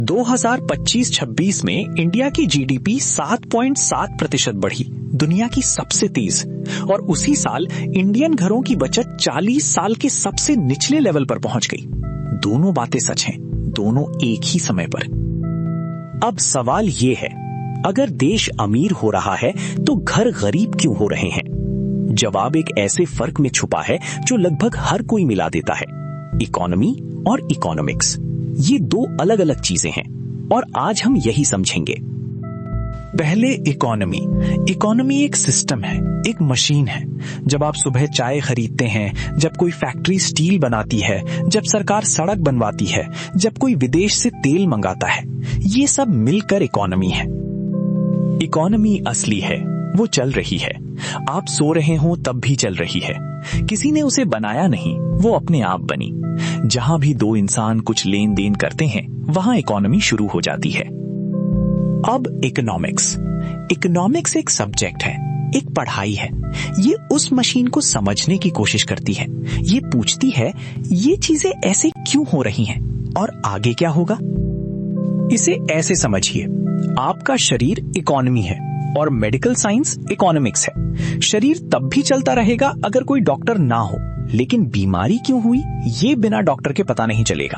2025-26 में इंडिया की जीडीपी 7.7% बढ़ी, दुनिया की सबसे तेज। और उसी साल इंडियन घरों की बचत 40 साल के सबसे निचले लेवल पर पहुंच गई। दोनों बातें सच हैं, दोनों एक ही समय पर। अब सवाल ये है, अगर देश अमीर हो रहा है तो घर गरीब क्यों हो रहे हैं? जवाब एक ऐसे फर्क में छुपा है जो लगभग हर कोई मिला देता है, इकोनॉमी और इकोनॉमिक्स। ये दो अलग अलग चीजें हैं और आज हम यही समझेंगे। पहले इकोनॉमी। इकोनॉमी एक सिस्टम है, एक मशीन है। जब आप सुबह चाय खरीदते हैं, जब कोई फैक्ट्री स्टील बनाती है, जब सरकार सड़क बनवाती है, जब कोई विदेश से तेल मंगाता है, ये सब मिलकर इकोनॉमी है। इकोनॉमी असली है, वो चल रही है। आप सो रहे हो तब भी चल रही है। किसी ने उसे बनाया नहीं, वो अपने आप बनी। जहां भी दो इंसान कुछ लेन देन करते हैं, वहां इकोनॉमी शुरू हो जाती है। अब इकोनॉमिक्स। इकोनॉमिक्स एक सब्जेक्ट है, एक पढ़ाई है। ये उस मशीन को समझने की कोशिश करती है। ये पूछती है, ये चीजें ऐसे क्यों हो रही हैं और आगे क्या होगा? इसे ऐसे समझिए, आपका शरीर इकोनॉमी है और मेडिकल साइंस इकोनॉमिक्स है। शरीर तब भी चलता रहेगा अगर कोई डॉक्टर ना हो, लेकिन बीमारी क्यों हुई ये बिना डॉक्टर के पता नहीं चलेगा।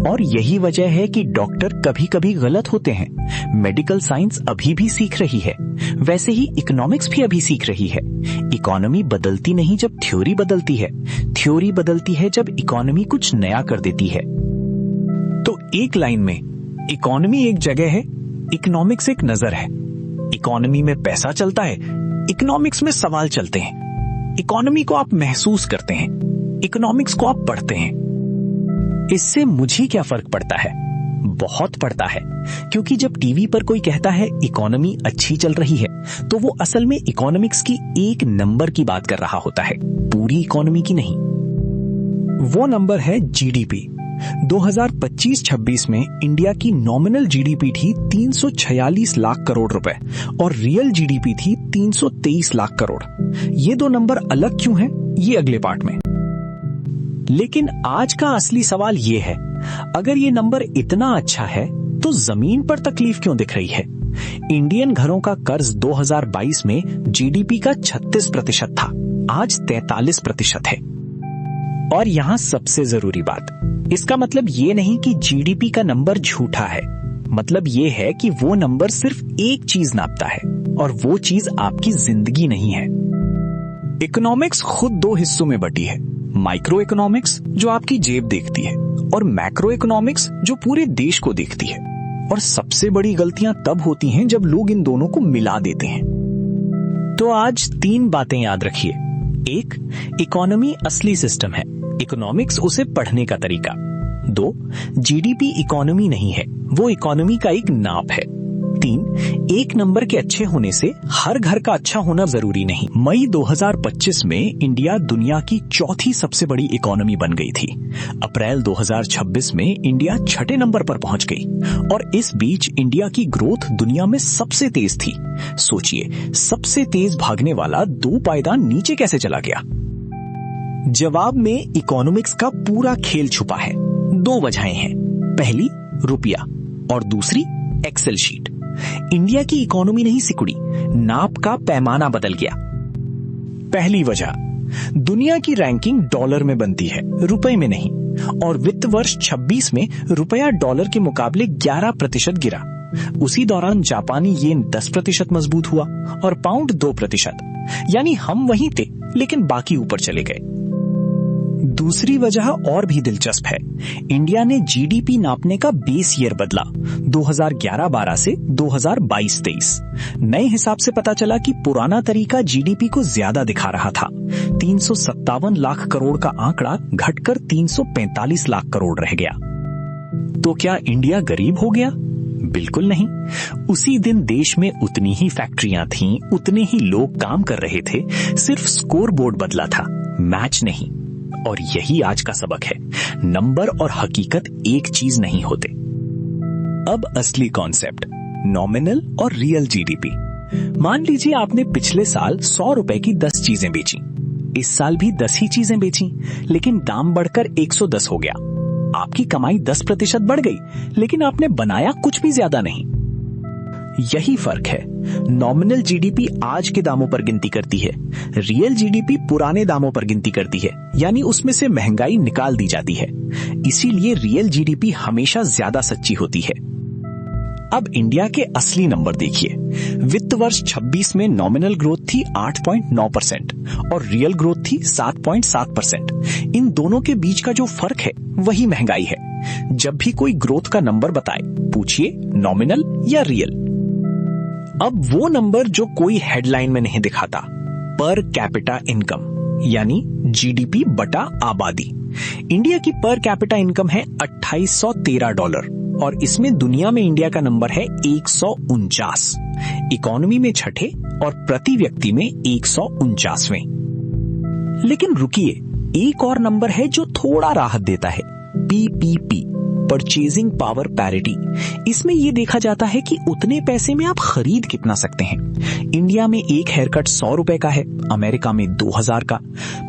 और यही वजह है कि डॉक्टर कभी कभी गलत होते हैं। मेडिकल साइंस अभी भी सीख रही है, वैसे ही इकोनॉमिक्स भी अभी सीख रही है। इकोनॉमी बदलती नहीं जब थ्योरी बदलती है, थ्योरी बदलती है जब इकोनॉमी कुछ नया कर देती है। तो एक लाइन में, इकोनॉमी एक जगह है, इकोनॉमिक्स एक नजर है। इकोनॉमी में पैसा चलता है, इकोनॉमिक्स में सवाल चलते हैं। इकोनॉमी को आप महसूस करते हैं, इकोनॉमिक्स को आप पढ़ते हैं। इससे मुझे क्या फर्क पड़ता है? बहुत पड़ता है, क्योंकि जब टीवी पर कोई कहता है इकोनॉमी अच्छी चल रही है, तो वो असल में इकोनॉमिक्स की एक नंबर की बात कर रहा होता है, पूरी इकोनॉमी की नहीं। वो नंबर है जीडीपी। 2025-26 में इंडिया की नॉमिनल जीडीपी थी 346 लाख करोड़ रुपए और रियल जीडीपी थी 323 लाख करोड़। ये दो नंबर अलग क्यों हैं, ये अगले पार्ट में। लेकिन आज का असली सवाल ये है, अगर ये नंबर इतना अच्छा है तो जमीन पर तकलीफ क्यों दिख रही है? इंडियन घरों का कर्ज 2022 में जीडीपी का 36% था, आज 43% है। और यहां सबसे जरूरी बात, इसका मतलब ये नहीं कि जीडीपी का नंबर झूठा है। मतलब ये है कि वो नंबर सिर्फ एक चीज नापता है और वो चीज आपकी जिंदगी नहीं है। इकोनॉमिक्स खुद दो हिस्सों में बटी है, माइक्रो इकोनॉमिक्स जो आपकी जेब देखती है और मैक्रो इकोनॉमिक्स जो पूरे देश को देखती है। और सबसे बड़ी गलतियां तब होती हैं जब लोग इन दोनों को मिला देते हैं। तो आज 3 बातें याद रखिए। 1, इकोनॉमी असली सिस्टम है, इकोनॉमिक्स उसे पढ़ने का तरीका। 2, जीडीपी इकोनॉमी नहीं है, वो इकोनॉमी का एक नाप है। 3, एक नंबर के अच्छे होने से हर घर का अच्छा होना जरूरी नहीं। मई 2025 में इंडिया दुनिया की चौथी सबसे बड़ी इकोनॉमी बन गई थी। अप्रैल 2026 में इंडिया 6ठे नंबर पर पहुंच गई और इस बीच इंडिया की ग्रोथ दुनिया में सबसे तेज थी। सोचिए, सबसे तेज भागने वाला 2 पायदान नीचे कैसे चला गया? जवाब में इकोनॉमिक्स का पूरा खेल छुपा है। 2 वजहें हैं, पहली रुपया और दूसरी एक्सेल शीट। इंडिया की इकोनॉमी नहीं सिकुड़ी, नाप का पैमाना बदल गया। पहली वजह, दुनिया की रैंकिंग डॉलर में बनती है, रुपए में नहीं। और वित्त वर्ष 26 में रुपया डॉलर के मुकाबले 11% गिरा। उसी दौरान जापानी येन 10% मजबूत हुआ और पाउंड 2%। यानी हम वहीं थे, लेकिन बाकी ऊपर चले गए। दूसरी वजह और भी दिलचस्प है। इंडिया ने जीडीपी नापने का बेस ईयर बदला 2011-12 से 2022-23। नए हिसाब से पता चला कि पुराना तरीका जीडीपी को ज्यादा दिखा रहा था। 357 लाख करोड़ का आंकड़ा घटकर 345 लाख करोड़ रह गया। तो क्या इंडिया गरीब हो गया? बिल्कुल नहीं। उसी दिन देश में उतनी ही फैक्ट्रियां थीं, उतने ही लोग काम कर रहे थे, सिर्फ स्कोर बोर्ड बदला था, मैच नहीं। और यही आज का सबक है, नंबर और हकीकत एक चीज नहीं होते। अब असली कॉन्सेप्ट, नॉमिनल और रियल जीडीपी। मान लीजिए आपने पिछले साल 100 रुपए की 10 चीजें बेची, इस साल भी 10 ही चीजें बेची, लेकिन दाम बढ़कर 110 हो गया। आपकी कमाई 10% बढ़ गई, लेकिन आपने बनाया कुछ भी ज्यादा नहीं। यही फर्क है। नॉमिनल जीडीपी आज के दामों पर गिनती करती है, रियल जीडीपी पुराने दामों पर गिनती करती है, यानी उसमें से महंगाई निकाल दी जाती है। इसीलिए रियल जीडीपी हमेशा ज्यादा सच्ची होती है। अब इंडिया के असली नंबर देखिए। वित्त वर्ष 26 में नॉमिनल ग्रोथ थी 8.9% और रियल ग्रोथ थी 7.7%। इन दोनों के बीच का जो फर्क है वही महंगाई है। जब भी कोई ग्रोथ का नंबर बताए, पूछिए नॉमिनल या रियल। अब वो नंबर जो कोई हेडलाइन में नहीं दिखाता, पर कैपिटा इनकम यानी जीडीपी बटा आबादी। इंडिया की पर कैपिटा इनकम है $2813 और इसमें दुनिया में इंडिया का नंबर है 149, इकोनॉमी में छठे और प्रति व्यक्ति में 149वें। लेकिन रुकिए, एक और नंबर है जो थोड़ा राहत देता है, पीपीपी, परचेजिंग पावर पैरिटी। इसमें यह देखा जाता है कि उतने पैसे में आप खरीद कितना सकते हैं। इंडिया में एक हेयर कट 100 रुपए का है, अमेरिका में 2000 का।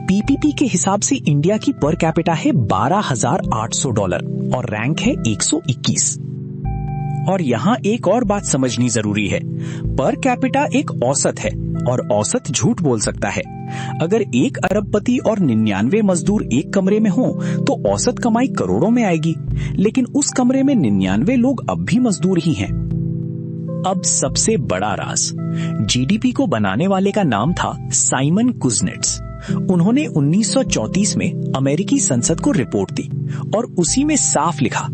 पीपीपी के हिसाब से इंडिया की पर कैपिटा है $12,800 और रैंक है 121। और यहाँ एक और बात समझनी जरूरी है, पर कैपिटा एक औसत है और औसत झूठ बोल सकता है। अगर 1 अरबपति और 99 मजदूर एक कमरे में हो तो औसत कमाई करोड़ों में आएगी, लेकिन उस कमरे में 99 लोग अब भी मजदूर ही हैं। अब सबसे बड़ा राज, जीडीपी को बनाने वाले का नाम था साइमन कुजनेट्स। उन्होंने 1934 में अमेरिकी संसद को रिपोर्ट दी और उसी में साफ लिखा,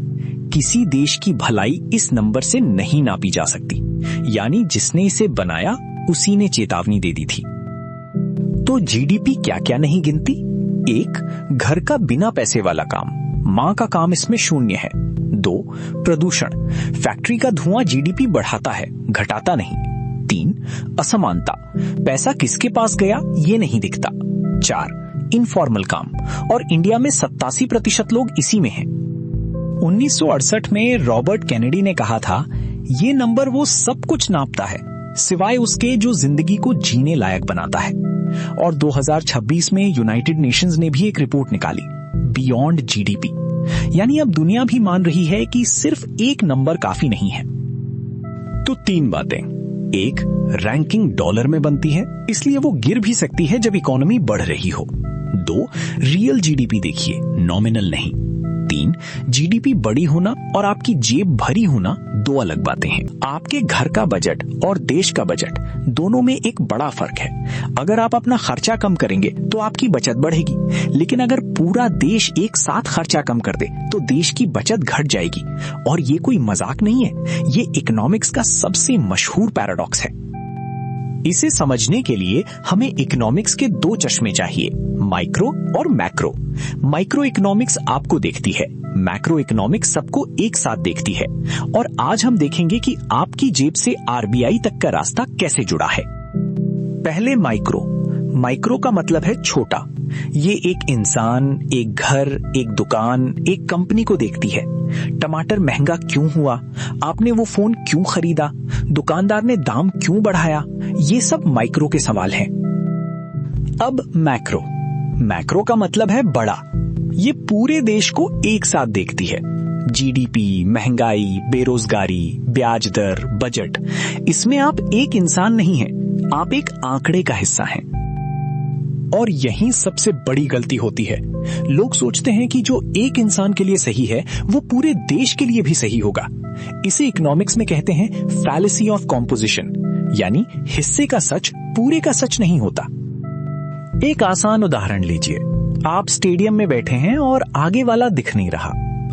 किसी देश की भलाई इस नंबर से नहीं नापी जा सकती, यानी जिसने इसे बनाया उसी ने चेतावनी दे दी थी। तो जीडीपी क्या क्या नहीं गिनती? 1, घर का बिना पैसे वाला काम, मां का काम इसमें 0 है। 2, प्रदूषण, फैक्ट्री का धुआं जीडीपी बढ़ाता है, घटाता नहीं। 3, असमानता, पैसा किसके पास गया ये नहीं दिखता। 4, इनफॉर्मल काम, और इंडिया में 87% लोग इसी में हैं। 1968 में रॉबर्ट कैनेडी ने कहा था, ये नंबर वो सब कुछ नापता है सिवाय उसके जो जिंदगी को जीने लायक बनाता है। और 2026 में यूनाइटेड नेशंस ने भी एक रिपोर्ट निकाली, बियॉन्ड जीडीपी, यानी अब दुनिया भी मान रही है कि सिर्फ एक नंबर काफी नहीं है। तो 3 बातें। 1, रैंकिंग डॉलर में बनती है, इसलिए वो गिर भी सकती है जब इकोनॉमी बढ़ रही हो। 2, रियल जीडीपी देखिए, नॉमिनल नहीं। 3, जीडीपी बड़ी होना और आपकी जेब भरी होना 2 अलग बातें हैं। आपके घर का बजट और देश का बजट दोनों में एक बड़ा फर्क है। अगर आप अपना खर्चा कम करेंगे तो आपकी बचत बढ़ेगी, लेकिन अगर पूरा देश एक साथ खर्चा कम कर दे तो देश की बचत घट जाएगी। और ये कोई मजाक नहीं है, ये इकोनॉमिक्स का सबसे मशहूर पैराडॉक्स है। इसे समझने के लिए हमें इकोनॉमिक्स के 2 चश्मे चाहिए, माइक्रो और मैक्रो। माइक्रो इकोनॉमिक्स आपको देखती है, मैक्रो इकोनॉमिक्स सबको एक साथ देखती है। और आज हम देखेंगे कि आपकी जेब से आरबीआई तक का रास्ता कैसे जुड़ा है। पहले माइक्रो। माइक्रो का मतलब है छोटा। ये एक इंसान, एक घर, एक दुकान, एक कंपनी को देखती है। टमाटर महंगा क्यों हुआ, आपने वो फोन क्यों खरीदा, दुकानदार ने दाम क्यों बढ़ाया, ये सब माइक्रो के सवाल हैं। अब मैक्रो। मैक्रो का मतलब है बड़ा। ये पूरे देश को एक साथ देखती है। जीडीपी, महंगाई, बेरोजगारी, ब्याज दर, बजट, इसमें आप एक इंसान नहीं हैं, आप एक आंकड़े का हिस्सा हैं। और यही सबसे बड़ी गलती होती है। लोग सोचते हैं कि जो एक इंसान के लिए सही है वो पूरे देश के लिए भी सही होगा। इसे इकोनॉमिक्स में कहते हैं फैलेसी ऑफ कॉम्पोजिशन, यानी हिस्से का सच पूरे का सच नहीं होता। एक आसान उदाहरण लीजिए। आप स्टेडियम में बैठे हैं और आगे वाला दिख नहीं रहा।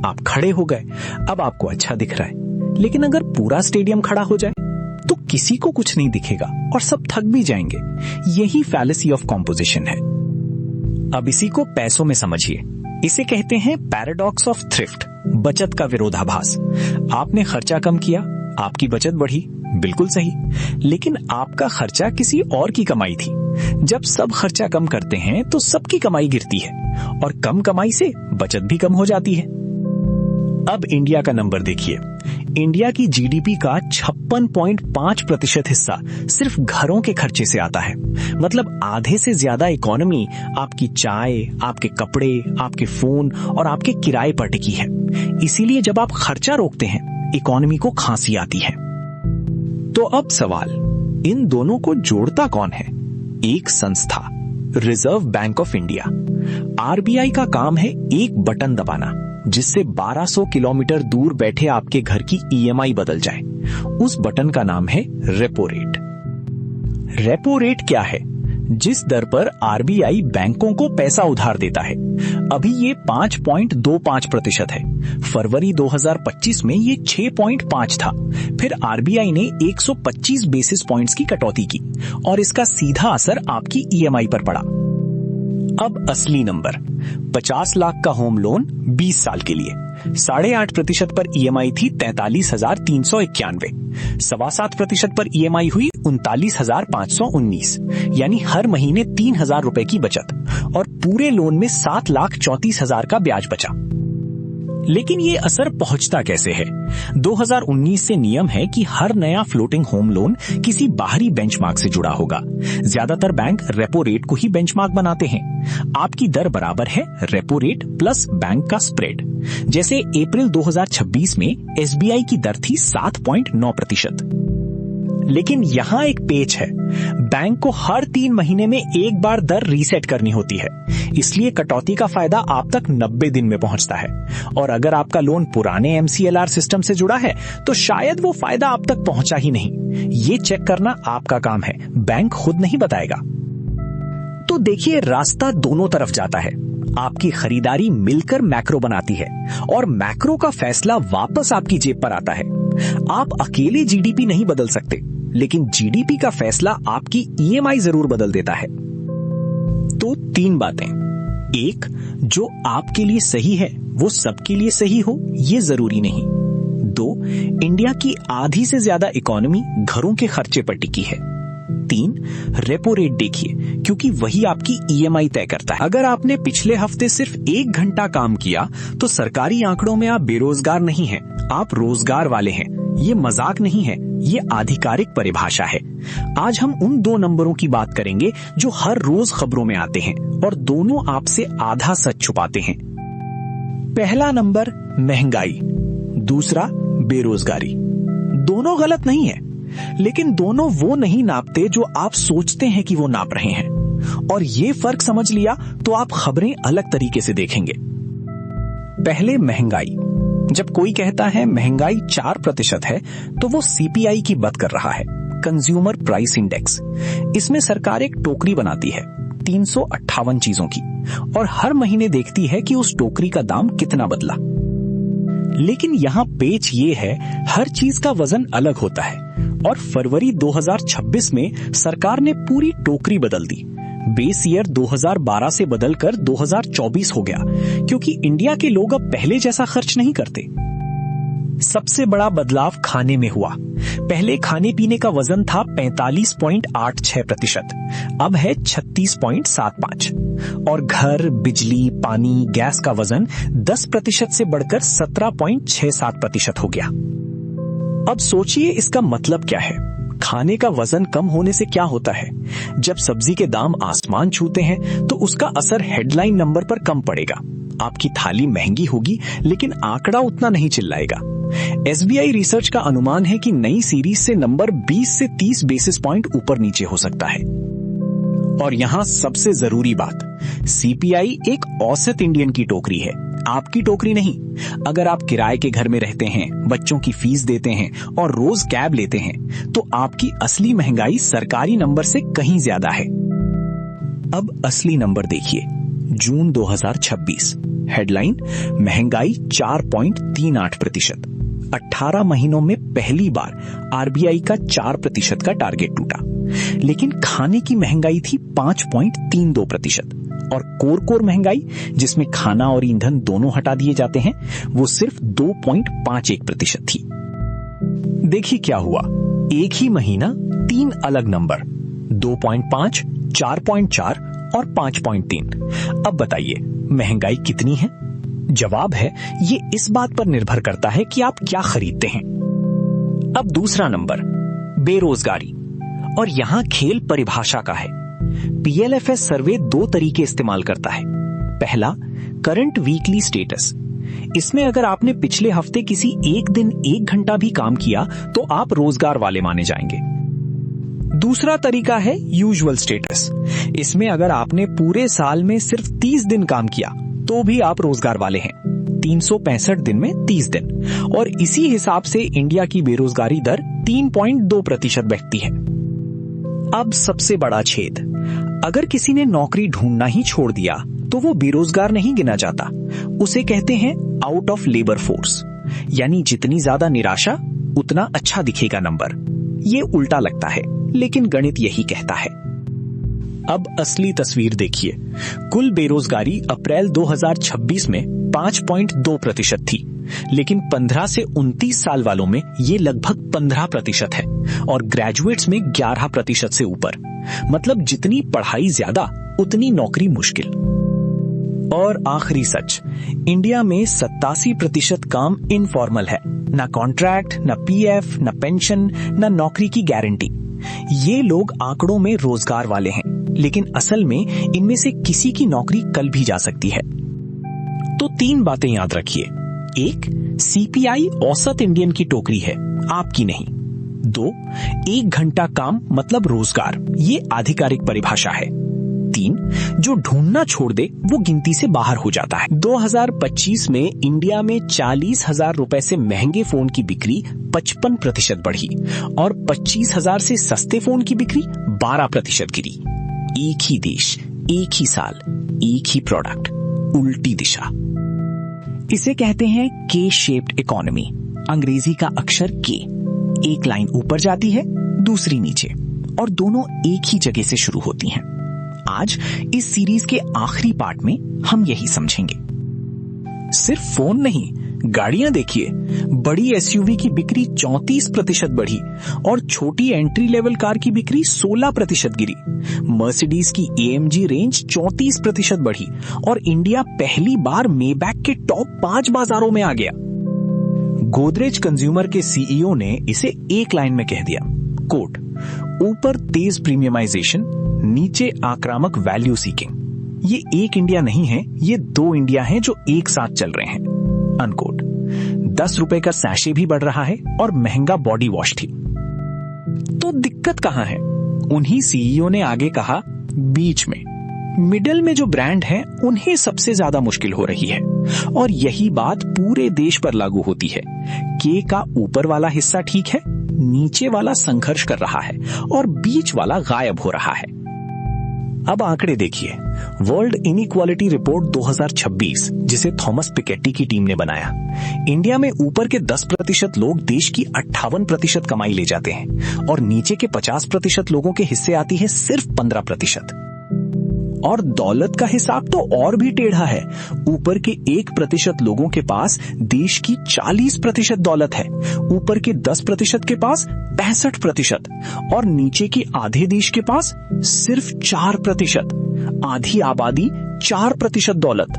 आप खड़े हो गए, अब आपको अच्छा दिख रहा है। लेकिन अगर पूरा स्टेडियम खड़ा हो जाए तो किसी को कुछ नहीं दिखेगा और सब थक भी जाएंगे। यही फैलेसी ऑफ कॉम्पोजिशन है। अब इसी को पैसों में समझिए। इसे कहते हैं पैराडॉक्स ऑफ थ्रिफ्ट, बचत का विरोधाभास। आपने खर्चा कम किया, आपकी बचत बढ़ी, बिल्कुल सही, लेकिन आपका खर्चा किसी और की कमाई थी। जब सब खर्चा कम करते हैं तो सबकी कमाई गिरती है और कम कमाई से बचत भी कम हो जाती है। अब इंडिया का नंबर देखिए। इंडिया की जीडीपी का 56.5% हिस्सा सिर्फ घरों के खर्चे से आता है। मतलब आधे से ज्यादा इकोनॉमी आपकी चाय, आपके कपड़े, आपके फोन और आपके किराए पर टिकी है। इसीलिए जब आप खर्चा रोकते हैं, इकोनॉमी को खांसी आती है। तो अब सवाल, इन दोनों को जोड़ता कौन है? एक संस्था, reserve bank of India. RBI का काम है एक बटन दबाना, जिससे 1200 किलोमीटर दूर बैठे आपके घर की ईएमआई बदल जाए। उस बटन का नाम है रेपो रेट। रेपो रेट क्या है? जिस दर पर आरबीआई बैंकों को पैसा उधार देता है। अभी ये 5.25% है। फरवरी 2025 में ये 6.5 था। फिर आरबीआई ने 125 बेसिस पॉइंट्स की कटौती की और इसका सीधा असर आपकी ईएमआई पर पड़ा। अब असली नंबर, 50 लाख का होम लोन 20 साल के लिए, 8.5% पर ईएमआई थी 43,391, 7.25% पर ईएमआई हुई 39,519, यानी हर महीने 3,000 रुपए की बचत और पूरे लोन में 7,34,000 का ब्याज बचा। लेकिन ये असर पहुंचता कैसे है? 2019 से नियम है कि हर नया फ्लोटिंग होम लोन किसी बाहरी बेंचमार्क से जुड़ा होगा। ज्यादातर बैंक रेपो रेट को ही बेंचमार्क बनाते हैं। आपकी दर बराबर है रेपो रेट प्लस बैंक का स्प्रेड। जैसे अप्रैल 2026 में एसबीआई की दर थी 7.9%। लेकिन यहाँ एक पेच है, बैंक को हर 3 महीने में एक बार दर रीसेट करनी होती है। इसलिए कटौती का फायदा आप तक 90 दिन में पहुंचता है। और अगर आपका लोन पुराने एमसीएलआर सिस्टम से जुड़ा है तो शायद वो फायदा आप तक पहुंचा ही नहीं। ये चेक करना आपका काम है, बैंक खुद नहीं बताएगा। तो देखिए, रास्ता दोनों तरफ जाता है। आपकी खरीदारी मिलकर मैक्रो बनाती है और मैक्रो का फैसला वापस आपकी जेब पर आता है। आप अकेले जीडीपी नहीं बदल सकते, लेकिन जीडीपी का फैसला आपकी ईएमआई जरूर बदल देता है। तो 3 बातें। 1, जो आपके लिए सही है वो सबके लिए सही हो, ये जरूरी नहीं। 2, इंडिया की आधी से ज्यादा इकोनॉमी घरों के खर्चे पर टिकी है। 3, रेपो रेट देखिए, क्योंकि वही आपकी ईएमआई तय करता है। अगर आपने पिछले हफ्ते सिर्फ 1 घंटा काम किया तो सरकारी आंकड़ों में आप बेरोजगार नहीं हैं, आप रोजगार वाले हैं। ये मजाक नहीं है, ये आधिकारिक परिभाषा है। आज हम उन 2 नंबरों की बात करेंगे जो हर रोज खबरों में आते हैं और दोनों आपसे आधा सच छुपाते हैं। पहला नंबर महंगाई, दूसरा बेरोजगारी। दोनों गलत नहीं है, लेकिन दोनों वो नहीं नापते जो आप सोचते हैं कि वो नाप रहे हैं। और ये फर्क समझ लिया तो आप खबरें अलग तरीके से देखेंगे। पहले महंगाई। जब कोई कहता है महंगाई 4% है तो वो सीपीआई की बात कर रहा है, कंज्यूमर प्राइस इंडेक्स। इसमें सरकार एक टोकरी बनाती है 358 चीजों की और हर महीने देखती है कि उस टोकरी का दाम कितना बदला। लेकिन यहाँ पेच ये है, हर चीज का वजन अलग होता है और फरवरी 2026 में सरकार ने पूरी टोकरी बदल दी। बेस ईयर 2012 से बदलकर 2024 हो गया, क्योंकि इंडिया के लोग अब पहले जैसा खर्च नहीं करते। सबसे बड़ा बदलाव खाने में हुआ। पहले खाने पीने का वजन था 45.86%, अब है 36.75। और घर, बिजली, पानी, गैस का वजन 10% से बढ़कर 17.67% हो गया। अब सोचिए इसका मतलब क्या है। खाने का वजन कम होने से क्या होता है? जब सब्जी के दाम आसमान छूते हैं तो उसका असर हेडलाइन नंबर पर कम पड़ेगा। आपकी थाली महंगी होगी लेकिन आंकड़ा उतना नहीं चिल्लाएगा। एसबीआई रिसर्च का अनुमान है कि नई सीरीज से नंबर 20 से 30 बेसिस पॉइंट ऊपर नीचे हो सकता है। और यहां सबसे जरूरी बात, सीपीआई एक औसत इंडियन की टोकरी है, आपकी टोकरी नहीं। अगर आप किराए के घर में रहते हैं, बच्चों की फीस देते हैं और रोज कैब लेते हैं तो आपकी असली महंगाई सरकारी नंबर से कहीं ज्यादा है। अब असली नंबर देखिए, जून 2026, हेडलाइन महंगाई 4.38%। 18 महीनों में पहली बार आरबीआई का 4% का टारगेट टूटा। लेकिन खाने की महंगाई थी 5.32% और कोर महंगाई, जिसमें खाना और ईंधन दोनों हटा दिए जाते हैं, वो सिर्फ 2.51% थी। देखिए क्या हुआ, एक ही महीना 3 अलग नंबर, 2.5, 4.4 और 5.3। अब बताइए महंगाई कितनी है? जवाब है, ये इस बात पर निर्भर करता है कि आप क्या खरीदते हैं। अब दूसरा नंबर, बेरोजगारी, और यहां खेल परिभाषा का है। PLFS सर्वे 2 तरीके इस्तेमाल करता है। पहला, करंट वीकली स्टेटस। इसमें अगर आपने पिछले हफ्ते किसी एक दिन 1 घंटा भी काम किया तो आप रोजगार वाले माने जाएंगे। दूसरा तरीका है यूजुअल स्टेटस। इसमें अगर आपने पूरे साल में सिर्फ 30 दिन काम किया तो भी आप रोजगार वाले हैं। 365 दिन में 30 दिन, और इसी हिसाब से इंडिया की बेरोजगारी दर 3.2% बैठती है। अब सबसे बड़ा छेद, अगर किसी ने नौकरी ढूंढना ही छोड़ दिया तो वो बेरोजगार नहीं गिना जाता, उसे कहते हैं आउट ऑफ लेबर फोर्स। यानी जितनी ज्यादा निराशा उतना अच्छा दिखेगा नंबर। ये उल्टा लगता है, लेकिन गणित यही कहता है। अब असली तस्वीर देखिए। कुल बेरोजगारी अप्रैल 2026 में 5.2% थी, लेकिन 15 से 29 साल वालों में ये लगभग 15% है और ग्रेजुएट्स में 11% से ऊपर। मतलब जितनी पढ़ाई ज्यादा उतनी नौकरी मुश्किल। और आखिरी सच, इंडिया में 87% काम इनफॉर्मल है। ना कॉन्ट्रैक्ट, ना PF, ना पेंशन, ना नौकरी की गारंटी। ये लोग आंकड़ों में रोजगार वाले हैं, लेकिन असल में इनमें से किसी की नौकरी कल भी जा सकती है। तो 3 बातें याद रखिए। 1, CPI औसत इंडियन की टोकरी है, आपकी नहीं। 2, 1 घंटा काम मतलब रोजगार, ये आधिकारिक परिभाषा है। 3, जो ढूंढना छोड़ दे वो गिनती से बाहर हो जाता है। 2025 में इंडिया में 40,000 रुपए से महंगे फोन की बिक्री 55% बढ़ी और 25,000 से सस्ते फोन की बिक्री 12% गिरी। एक ही देश, एक ही साल, एक ही प्रोडक्ट, उल्टी दिशा। इसे कहते हैं के शेप्ड इकोनॉमी। अंग्रेजी का अक्षर के, एक लाइन ऊपर जाती है, दूसरी नीचे, और दोनों एक ही जगह से शुरू होती हैं। आज इस सीरीज के आखिरी पार्ट में हम यही समझेंगे। सिर्फ फोन नहीं, गाड़ियां देखिए। बड़ी SUV की बिक्री 34% बढ़ी और छोटी एंट्री लेवल कार की बिक्री 16% गिरी। मर्सिडीज की AMG रेंज 34% बढ़ी और इंडिया पहली बार मेबैक के टॉप 5 बाजारों में आ गया। गोदरेज कंज्यूमर के CEO ने इसे एक लाइन में कह दिया, कोट, ऊपर तेज प्रीमियमाइजेशन, नीचे आक्रामक वैल्यू सीकिंग। ये एक इंडिया नहीं है, ये 2 इंडिया हैं जो एक साथ चल रहे हैं, अनकोट। 10 रुपए का सैशे भी बढ़ रहा है और महंगा बॉडी वॉश भी। तो दिक्कत कहां है? उन्हीं CEO ने आगे कहा, बीच में, मिडिल में जो ब्रांड हैं उन्हें सबसे ज्यादा मुश्किल हो रही है। और यही बात पूरे देश पर लागू होती है। के का ऊपर वाला हिस्सा ठीक है, नीचे वाला संघर्ष कर रहा है और बीच वाला गायब हो रहा है। अब आंकड़े देखिए। वर्ल्ड इनइक्वालिटी रिपोर्ट 2026, जिसे थॉमस पिकेटी की टीम ने बनाया। इंडिया में ऊपर के 10% लोग देश की 58% कमाई ले जाते हैं और नीचे के 50% लोगों के हिस्से आती है सिर्फ 15%। और दौलत का हिसाब तो और भी टेढ़ा है। ऊपर के 1% लोगों के पास देश की 40% दौलत है, ऊपर के 10% के पास 65% और नीचे के आधे देश के पास सिर्फ 4%। आधी आबादी, 4% दौलत।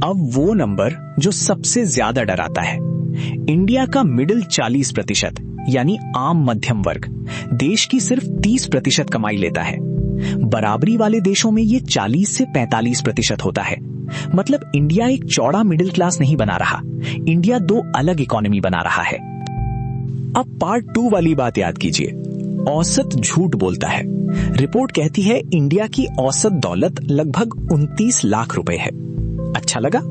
अब वो नंबर जो सबसे ज्यादा डराता है। इंडिया का मिडिल 40%, यानी आम मध्यम वर्ग, देश की सिर्फ 30% कमाई लेता है। बराबरी वाले देशों में ये 40 से 45% होता है। मतलब इंडिया एक चौड़ा मिडिल क्लास नहीं बना रहा, इंडिया 2 अलग इकोनॉमी बना रहा है। अब पार्ट 2 वाली बात याद कीजिए। औसत झूठ बोलता है। रिपोर्ट कहती है इंडिया की औसत दौलत लगभग 29 लाख रुपए है। अच्छा लगा?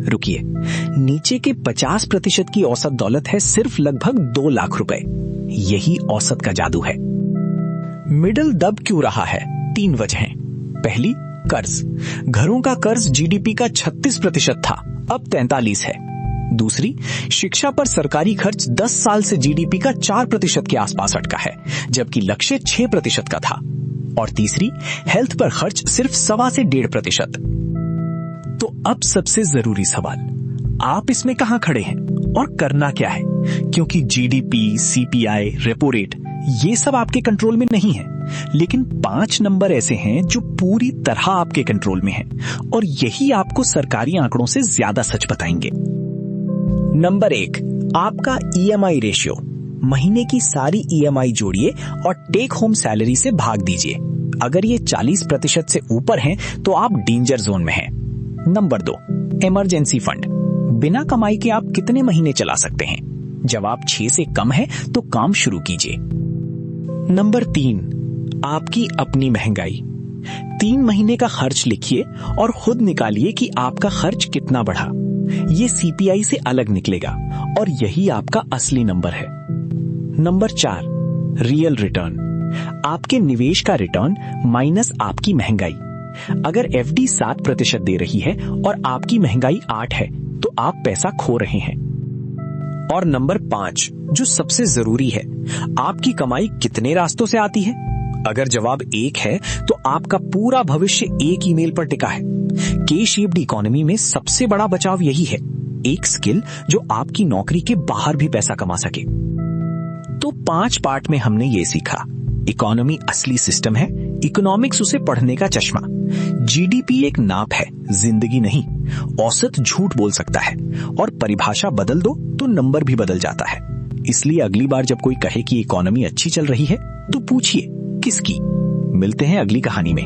रुकिए, नीचे के 50% की औसत दौलत है सिर्फ लगभग 2 लाख रुपए। यही औसत का जादू है। मिडिल दब क्यों रहा है? 3 वजहें। पहली, कर्ज। घरों का कर्ज GDP का 36% था, अब 43 है। दूसरी, शिक्षा पर सरकारी खर्च 10 साल से GDP का 4% के आसपास अटका है, जबकि लक्ष्य 6% का था। और तीसरी, हेल्थ पर खर्च सिर्फ 1.25 से 1.5%। तो अब सबसे जरूरी सवाल, आप इसमें कहां खड़े हैं और करना क्या है? क्योंकि GDP, CPI, रेपो रेट, ये सब आपके कंट्रोल में नहीं है। लेकिन 5 नंबर ऐसे हैं जो पूरी तरह आपके कंट्रोल में हैं और यही आपको सरकारी आंकड़ों से ज्यादा सच बताएंगे। नंबर 1, आपका ईएमआई रेशियो। महीने की सारी ईएमआई जोड़िए और टेक होम सैलरी से भाग दीजिए। अगर ये 40% से ऊपर हैं तो आप डेंजर जोन में हैं। Number 2, emergency fund. बिना कमाई के आप कितने महीने चला सकते हैं? जवाब 6 से कम है तो काम शुरू कीजिए। नंबर 3, आपकी अपनी महंगाई। 3 महीने का खर्च लिखिए और खुद निकालिए कि आपका खर्च कितना बढ़ा। ये सीपीआई से अलग निकलेगा और यही आपका असली नंबर है। Number 4, real return. आपके निवेश का रिटर्न माइनस आपकी महंगाई। अगर एफडी 7% दे रही है और आपकी महंगाई 8 है तो आप पैसा खो रहे हैं। और नंबर 5, जो सबसे जरूरी है, आपकी कमाई कितने रास्तों से आती है? अगर जवाब 1 है तो आपका पूरा भविष्य एक ईमेल पर टिका है। के शेप्ड इकोनॉमी में सबसे बड़ा बचाव यही है, एक स्किल जो आपकी नौकरी के बाहर भी पैसा कमा सके। तो 5 पार्ट में हमने ये सीखा। इकोनॉमी असली सिस्टम है, इकोनॉमिक्स उसे पढ़ने का चश्मा। जीडीपी एक नाप है, जिंदगी नहीं। औसत झूठ बोल सकता है और परिभाषा बदल दो तो नंबर भी बदल जाता है। इसलिए अगली बार जब कोई कहे कि इकोनॉमी अच्छी चल रही है तो पूछिए किसकी। मिलते हैं अगली कहानी में।